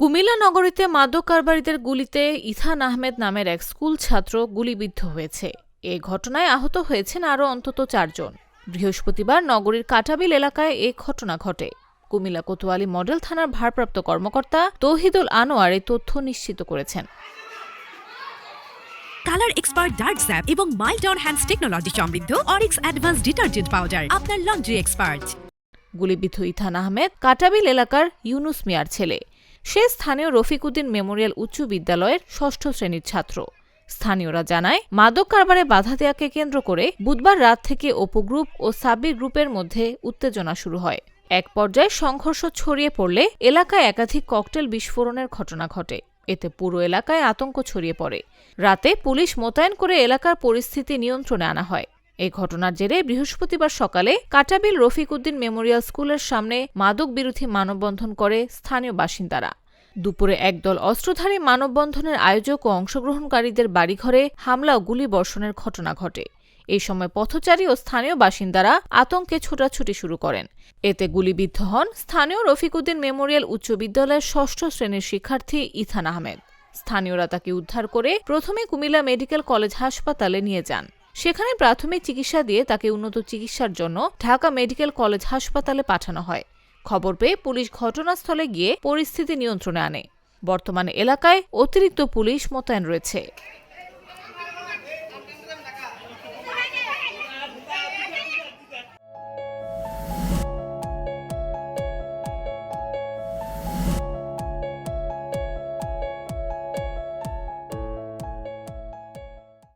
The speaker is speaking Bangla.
কুমিল্লা নগরীতে মাদক কারবারিদের গুলিতে ইথান আহমেদ নামের এক স্কুল ছাত্র গুলিবিদ্ধ হয়েছে। এ ঘটনায় আহত হয়েছেন আরও অন্তত 4 জন। বৃহস্পতিবার নগরীর কাটাবিল এলাকায় এ ঘটনা ঘটে। কুমিল্লা কোতোয়ালি মডেল থানার ভারপ্রাপ্ত কর্মকর্তা তৌহিদুল আনোয়ার এই তথ্য নিশ্চিত করেছেন। কালার এক্সপার্ট ডার্ক স্যাপ এবং মাইল্ড অন হ্যান্ডস টেকনোলজি সমৃদ্ধ অরিক্স অ্যাডভান্স ডিটারজেন্ট পাউডার আপনার লন্ড্রি এক্সপার্ট। গুলিবিদ্ধ ইথান আহমেদ কাটাবিল এলাকার ইউনুস মিয়ার ছেলে। সে স্থানীয় রফিকুদ্দিন মেমোরিয়াল উচ্চ বিদ্যালয়ের 6ষ্ঠ শ্রেণীর ছাত্র। স্থানীয়রা জানায়, মাদক কারবারে বাধা দেওয়াকে কেন্দ্র করে বুধবার রাত থেকে অপু গ্রুপ ও সাব্বির গ্রুপের মধ্যে উত্তেজনা শুরু হয়। এক পর্যায়ে সংঘর্ষ ছড়িয়ে পড়লে এলাকায় একাধিক ককটেল বিস্ফোরণের ঘটনা ঘটে। এতে পুরো এলাকায় আতঙ্ক ছড়িয়ে পড়ে। রাতে পুলিশ মোতায়েন করে এলাকার পরিস্থিতি নিয়ন্ত্রণে আনা হয়। এই ঘটনার জেরে বৃহস্পতিবার সকালে কাটাবিল রফিকুদ্দিন মেমোরিয়াল স্কুলের সামনে মাদক বিরোধী মানববন্ধন করে স্থানীয় বাসিন্দারা। দুপুরে একদল অস্ত্রধারী মানববন্ধনের আয়োজক ও অংশগ্রহণকারীদের বাড়িঘরে হামলা ও গুলিবর্ষণের ঘটনা ঘটে। এই সময় পথচারী ও স্থানীয় বাসিন্দারা আতঙ্কে ছোটাছুটি শুরু করেন। এতে গুলিবিদ্ধ হন স্থানীয় রফিকুদ্দিন মেমোরিয়াল উচ্চ বিদ্যালয়ের 6ষ্ঠ শ্রেণীর শিক্ষার্থী ইথান আহমেদ। স্থানীয়রা তাকে উদ্ধার করে প্রথমে কুমিল্লা মেডিকেল কলেজ হাসপাতালে নিয়ে যান। সেখানে প্রাথমিক চিকিৎসা দিয়ে তাকে উন্নত চিকিৎসার জন্য ঢাকা মেডিকেল কলেজ হাসপাতালে পাঠানো হয়। খবর পেয়ে পুলিশ ঘটনাস্থলে গিয়ে পরিস্থিতি নিয়ন্ত্রণে আনে। বর্তমানে এলাকায় অতিরিক্ত পুলিশ মোতায়েন রয়েছে।